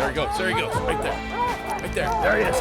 There he goes. There he goes. Right there. Right there. There he is.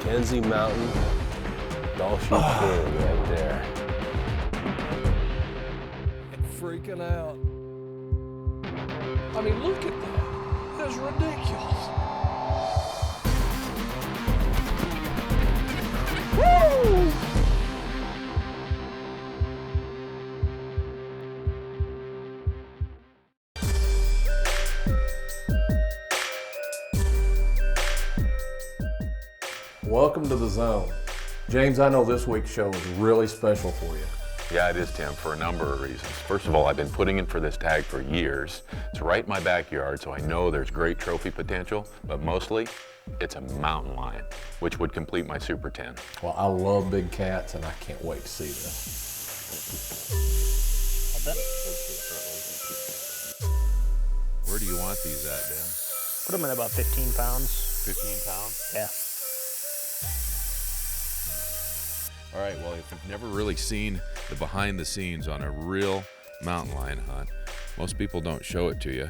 Mackenzie Mountain, Gulf King right there. Freaking out. I mean, look at that. That's ridiculous. Woo! Welcome to the Zone. James, I know this week's show is really special for you. Yeah, it is, Tim, for a number of reasons. First of all, I've been putting in for this tag for years. It's right in my backyard, so I know there's great trophy potential, but mostly it's a mountain lion, which would complete my Super 10. Well, I love big cats, and I can't wait to see this. Where do you want these at, Ben? Put them at about 15 pounds. 15 pounds? Yeah. All right, well, if you've never really seen the behind the scenes on a real mountain lion hunt, most people don't show it to you,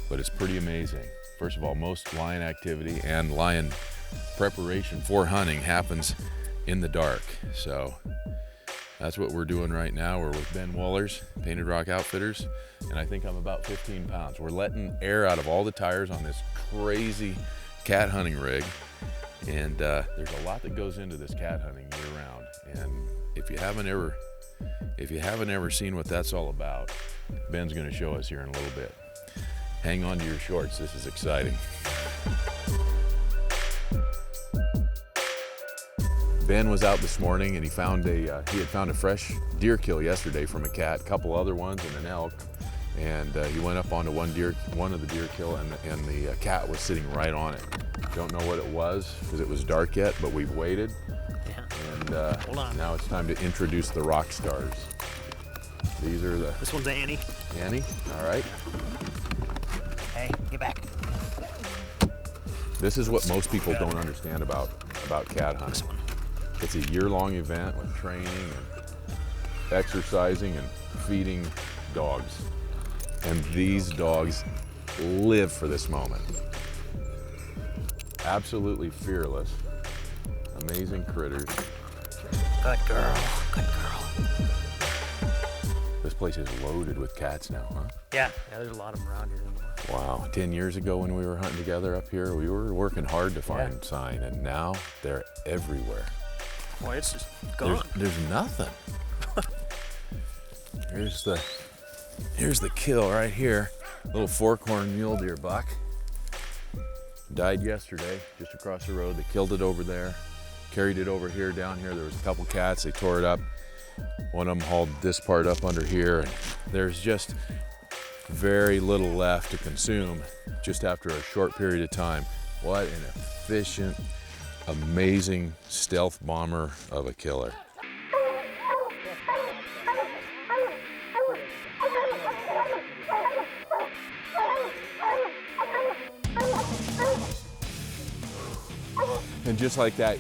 but it's pretty amazing. First of all, most lion activity and lion preparation for hunting happens in the dark. So that's what we're doing right now. We're with Ben Wohlers, Painted Rock Outfitters, and I think I'm about 15 pounds. We're letting air out of all the tires on this crazy cat hunting rig. And there's a lot that goes into this cat hunting year round. And if you haven't ever seen what that's all about, Ben's gonna show us here in a little bit. Hang on to your shorts, this is exciting. Ben was out this morning and he had found a fresh deer kill yesterday from a cat, a couple other ones and an elk. And he went up onto one of the deer kill and the cat was sitting right on it. Don't know what it was because it was dark yet, but we've waited. Yeah. And Hold on. Now it's time to introduce the rock stars. These are the... This one's Annie. Annie, all right. Hey, get back. This is what most people don't understand about cat hunting. This one. It's a year-long event with training and exercising and feeding dogs. And these dogs live for this moment. Absolutely fearless, amazing critters. Good girl, good girl. This place is loaded with cats now, huh? Yeah, there's a lot of them around here anymore. Wow, 10 years ago when we were hunting together up here, we were working hard to find sign, and now they're everywhere. Boy, it's just gone. There's nothing. Here's the kill right here. Little forkhorn mule deer buck. Died yesterday, just across the road. They killed it over there, carried it over here, down here. There was a couple cats, they tore it up. One of them hauled this part up under here. And there's just very little left to consume just after a short period of time. What an efficient, amazing stealth bomber of a killer. And just like that,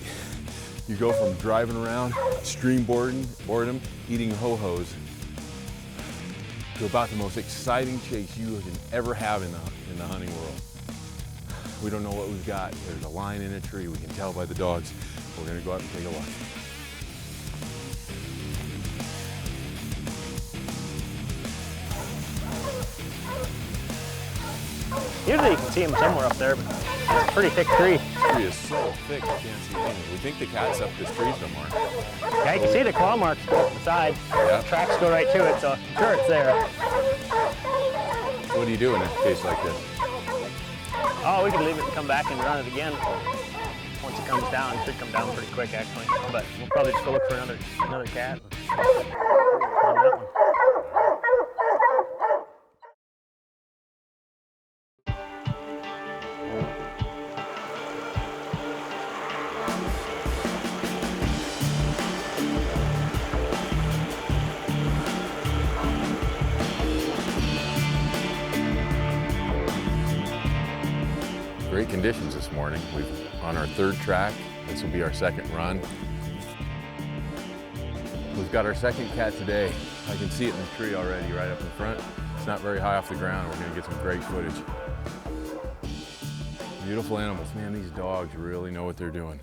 you go from driving around, extreme boredom, eating ho-hos, to about the most exciting chase you can ever have in the hunting world. We don't know what we've got. There's a lion in a tree. We can tell by the dogs. We're gonna go out and take a look. Usually you can see them somewhere up there, but it's a pretty thick tree. This tree is so thick you can't see anything. We think the cat's up this tree somewhere. Yeah, you can see the claw marks go up the side. Yeah. Tracks go right to it, so I'm sure it's there. What do you do in a case like this? Oh, we could leave it and come back and run it again. Once it comes down, it should come down pretty quick actually. But we'll probably just go look for another cat. On that one. Great conditions this morning. We've on our third track. This will be our second run. We've got our second cat today. I can see it in the tree already right up in front. It's not very high off the ground. We're gonna get some great footage. Beautiful animals. Man, these dogs really know what they're doing.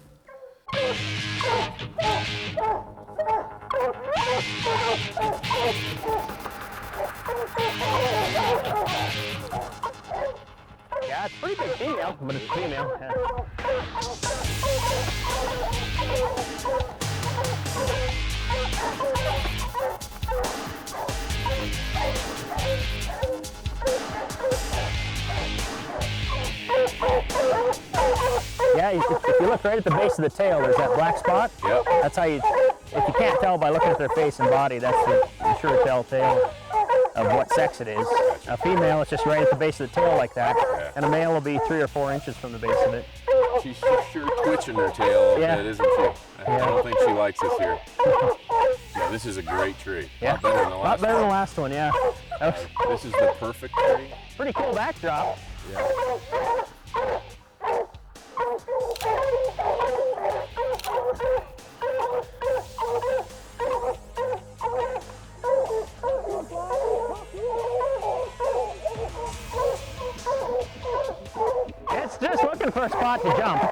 Yeah, it's a pretty big female, but it's a female. Yeah. Yeah, if you look right at the base of the tail, there's that black spot. Yep. That's how you, if you can't tell by looking at their face and body, that's the sure telltale of what sex it is. A female is just right at the base of the tail like that, and a male will be 3 or 4 inches from the base of it. She's sure twitching her tail a bit, isn't she? I don't think she likes us here. Yeah, this is a great tree. Yeah. A lot better than the last A lot better one. than the last one, yeah. This is the perfect tree. Pretty cool backdrop. Yeah. It's just looking for a spot to jump.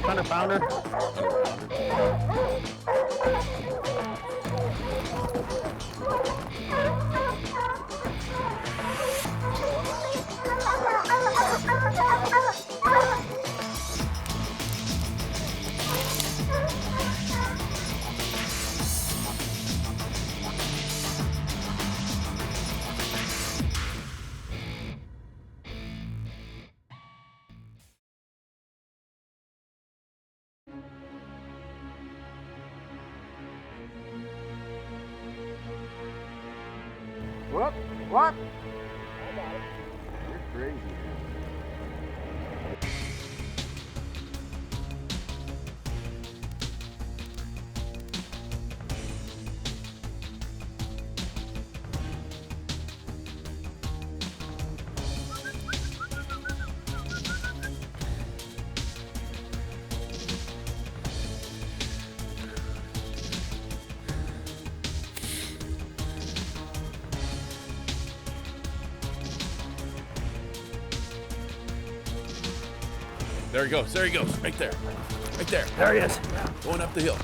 100-pounder. What? What? You're crazy. There he goes, right there. Right there. There he is. Going up the hill,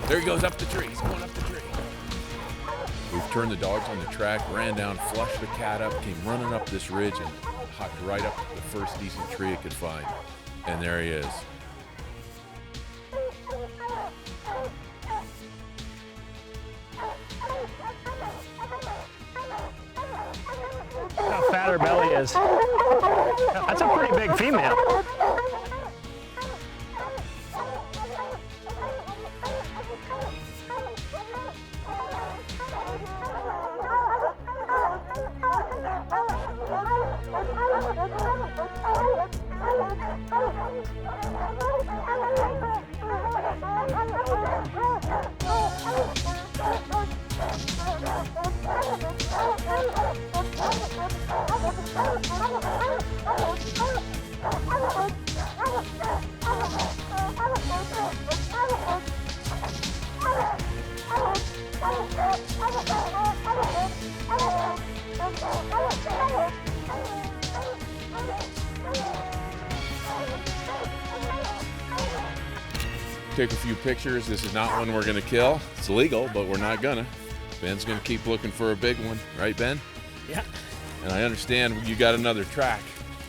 There he goes up the tree, he's going up the tree. We've turned the dogs on the track, ran down, flushed the cat up, came running up this ridge and hopped right up the first decent tree it could find. And there he is. How fat her belly is. That's a pretty big female. Take a few pictures. This is not one we're gonna kill. It's illegal, but we're not gonna. Ben's gonna keep looking for a big one, right, Ben? Yeah. And I understand you got another track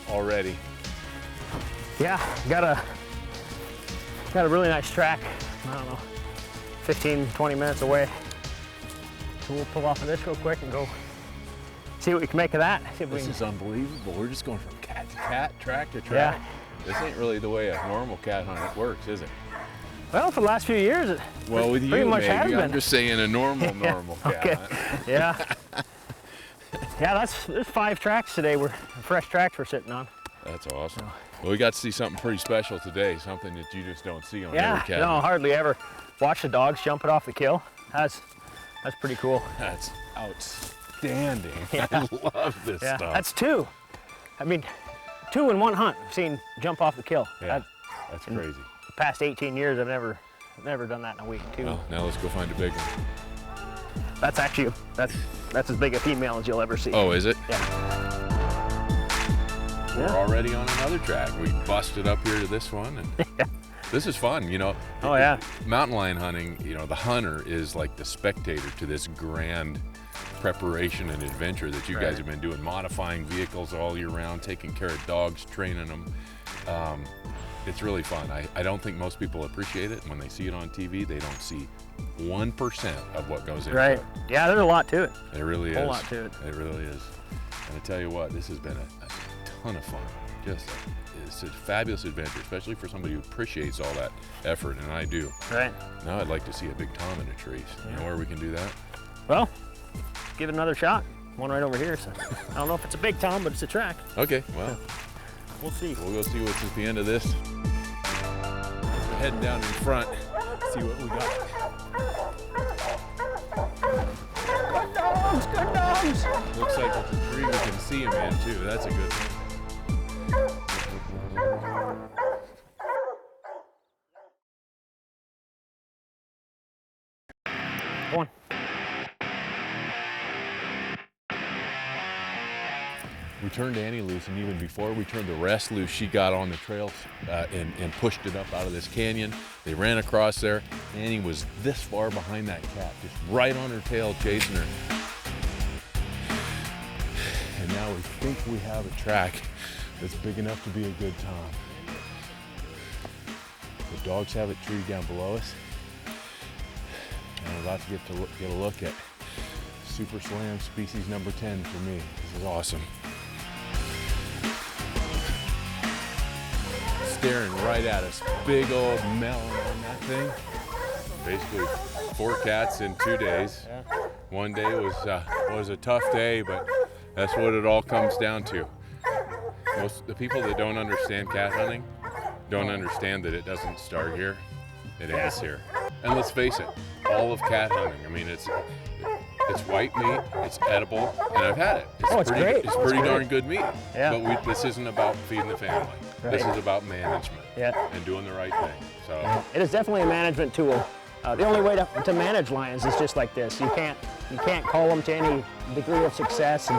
already. Yeah, got a really nice track. I don't know, 15, 20 minutes away. So we'll pull off of this real quick and go see what we can make of that. See if we This can... is unbelievable. We're just going from cat to cat, track to track. Yeah. This ain't really the way a normal cat hunt works, is it? Well, for the last few years, it Well, with pretty you, much has maybe. I'm been. just saying a normal cat Okay. hunt. Yeah. Yeah, there's 5 tracks today. Fresh tracks we're sitting on. That's awesome. Well, we got to see something pretty special today, something that you just don't see on every Yeah, cat no, hunt. hardly ever. watch the dogs jumping off the kill. That's pretty cool. That's outstanding. Yeah. I love this Yeah, stuff. that's 2. I mean, 2 in one hunt. I've seen jump off the kill. Yeah, that's crazy. The past 18 years, I've never done that in a week. 2. Well, now let's go find a big one. That's actually that's as big a female as you'll ever see. Oh, is it? Yeah. We're already on another track. We busted up here to this one, and this is fun, you know. Oh yeah. Mountain lion hunting, you know, the hunter is like the spectator to this grand preparation and adventure that you guys have been doing, modifying vehicles all year round, taking care of dogs, training them. It's really fun. I don't think most people appreciate it. When they see it on TV, they don't see 1% of what goes into it. Yeah, there's a lot to it. It really is. A whole lot to it. It really is. And I tell you what, this has been a ton of fun. It's a fabulous adventure, especially for somebody who appreciates all that effort, and I do. Right. Now I'd like to see a big tom in a tree. You know where we can do that? Well, give it another shot. One right over here. So I don't know if it's a big tom, but it's a track. Okay, well, We'll see. we'll go see what's at the end of this. We're heading down in front, see what we got. Good dogs. Looks like it's a tree we can see him in too. That's a good thing. Go on. We turned Annie loose, and even before we turned the rest loose, she got on the trails and pushed it up out of this canyon. They ran across there. Annie was this far behind that cat, just right on her tail, chasing her. And now we think we have a track that's big enough to be a good tom. The dogs have it treed down below us. And we're about to get a look at Super Slam species number 10 for me. This is awesome. Staring right at us, big old melon on that thing. Basically 4 cats in 2 days. One day was a tough day, but that's what it all comes down to. Most the people that don't understand cat hunting don't understand that it doesn't start here, it ends here. And let's face it, all of cat hunting, I mean, it's white meat, it's edible, and I've had it. It's great. It's pretty darn good meat. Yeah. But this isn't about feeding the family. This is about management and doing the right thing. So It is definitely a management tool. The only way to manage lions is just like this. You can't call them to any degree of success,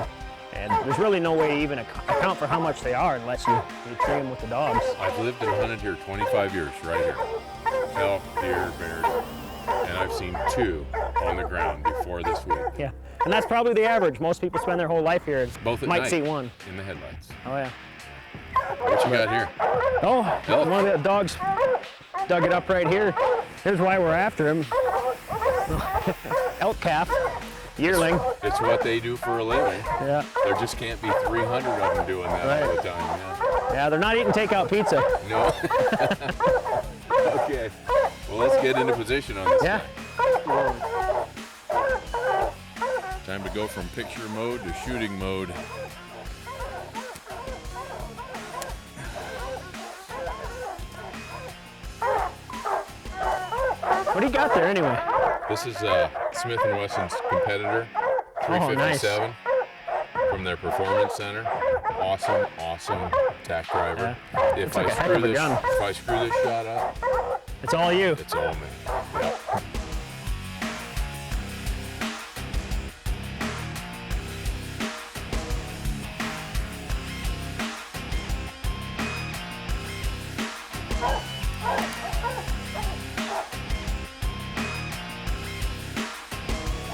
and there's really no way to even account for how much they are unless you train them with the dogs. I've lived and hunted here 25 years, right here. Elk, deer, bears, and I've seen 2 on the ground before this week. Yeah, and that's probably the average. Most people spend their whole life here and Both at might night, see one. in the headlights. Oh yeah. What you got here? Oh, Elk. one of the dogs dug it up right here. Here's why we're after him. Elk calf, yearling. It's what they do for a living. Yeah. There just can't be 300 of them doing that all the time. Yeah, they're not eating takeout pizza. No. Okay. Well, let's get into position on this Yeah. guy. Time to go from picture mode to shooting mode. What do you got there anyway? This is Smith and Wesson's competitor, Oh, nice. 357 from their performance center. Awesome, awesome tack driver. If like a heck of a gun. If I screw this shot up, It's all you. it's all me. Yep.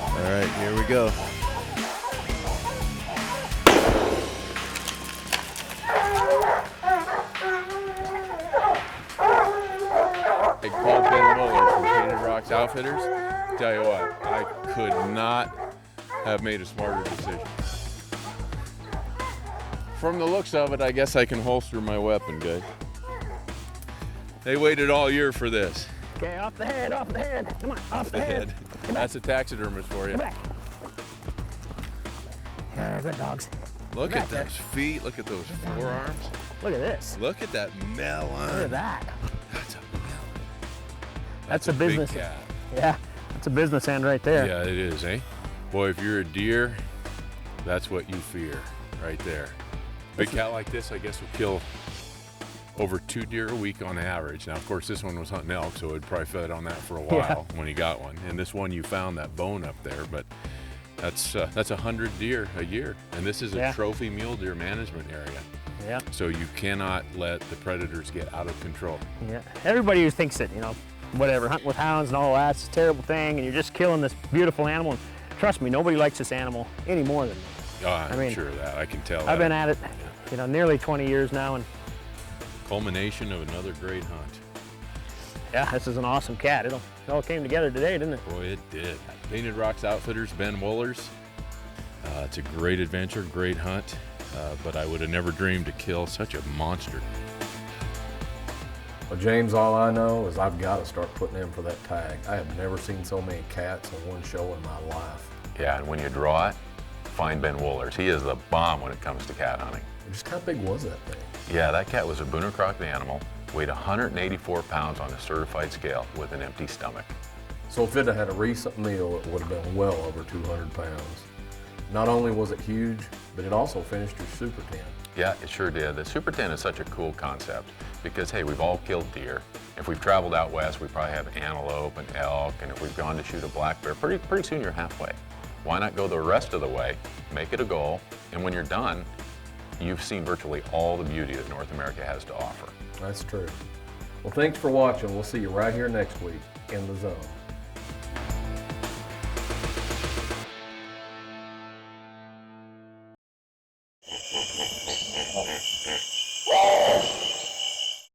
All right, here we go. I called Ben Wohlers from Painted Rocks Outfitters. Tell you what, I could not have made a smarter decision. From the looks of it, I guess I can holster my weapon, guys. They waited all year for this. Okay, off the head, off the head. Come on, off the head. That's a taxidermist for you. Come back. Good dogs. Look Back at there. those feet. Look at those forearms. Look at this. Look at that melon. Look at that. That's a melon. That's a big business. cat. Yeah, that's a business end right there. Yeah, it is, eh? Boy, if you're a deer, that's what you fear right there. Big cat like this, I guess, will kill over 2 deer a week on average. Now, of course, this one was hunting elk, so it probably fed on that for a while when he got one. And this one, you found that bone up there, but that's 100 deer a year. And this is a trophy mule deer management area. Yeah. So you cannot let the predators get out of control. Yeah. Everybody who thinks that, whatever, hunting with hounds and all that's a terrible thing, and you're just killing this beautiful animal. And trust me, nobody likes this animal any more than me. Oh, I'm sure of that. I can tell. I've been at it, nearly 20 years now, and culmination of another great hunt. yeah, this is an awesome cat. It all came together today, didn't it? Boy, it did. Painted Rocks Outfitters, Ben Wohlers. It's a great adventure, great hunt, but I would have never dreamed to kill such a monster. Well, James, all I know is I've got to start putting in for that tag. I have never seen so many cats in one show in my life. Yeah, and when you draw it, find Ben Wohlers. He is the bomb when it comes to cat hunting. Just how big was that thing? Yeah, that cat was a Boone Crockett animal, weighed 184 pounds on a certified scale with an empty stomach. So if it had had a recent meal, it would have been well over 200 pounds. Not only was it huge, but it also finished your Super 10. Yeah, it sure did. The Super 10 is such a cool concept because, hey, we've all killed deer. If we've traveled out west, we probably have antelope and elk, and if we've gone to shoot a black bear, pretty soon you're halfway. Why not go the rest of the way, make it a goal, and when you're done, you've seen virtually all the beauty that North America has to offer. That's true. Well, thanks for watching. We'll see you right here next week in the Zone.